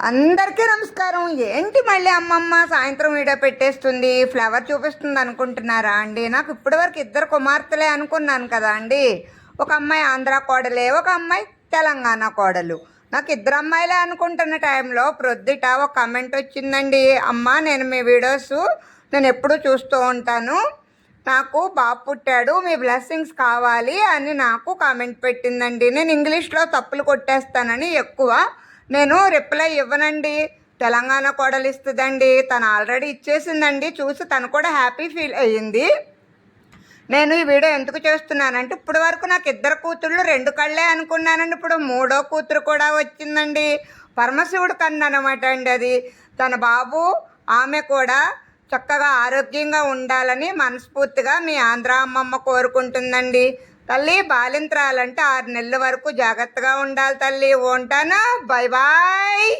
అందరికీ నమస్కారం. ఏంటి మళ్ళీ అమ్మమ్మ సాయంత్రం వీడియో పెట్టేస్తుంది, ఫ్లవర్ చూపిస్తుంది అనుకుంటున్నారా అండి? నాకు ఇప్పటివరకు ఇద్దరు కుమార్తెలే అనుకున్నాను కదా అండి. ఒక అమ్మాయి ఆంధ్ర కోడలే, ఒక అమ్మాయి తెలంగాణ కోడలు. నాకు ఇద్దరు అమ్మాయిలే అనుకుంటున్న టైంలో ప్రొద్దుట ఒక కమెంట్ వచ్చిందండి. అమ్మ, నేను మీ వీడియోస్ ఎప్పుడూ చూస్తూ ఉంటాను, నాకు బాబు పుట్టాడు, మీ బ్లెస్సింగ్స్ కావాలి అని నాకు కామెంట్ పెట్టిందండి. నేను ఇంగ్లీష్లో తప్పులు కొట్టేస్తానని ఎక్కువ నేను రిప్లై ఇవ్వనండి. తెలంగాణ కోడలు ఇస్తుందండి, తను ఆల్రెడీ ఇచ్చేసిందండి. చూసి తను కూడా హ్యాపీ ఫీల్ అయ్యింది. నేను ఈ వీడియో ఎందుకు చేస్తున్నానంటే, ఇప్పటి వరకు నాకు ఇద్దరు కూతుళ్ళు రెండు కళ్ళే అనుకున్నానండి. ఇప్పుడు మూడో కూతురు కూడా వచ్చిందండి. పరమశివుడు కన్ను అనమాట అండి అది. తన బాబు ఆమె కూడా చక్కగా ఆరోగ్యంగా ఉండాలని మనస్ఫూర్తిగా మీ ఆంధ్ర అమ్మమ్మ కోరుకుంటుందండి. తల్లి, బాలింత్రాలంటే 6 నెలల వరకు జాగ్రత్తగా ఉండాలి తల్లి. ఉంటాను. Bye bye.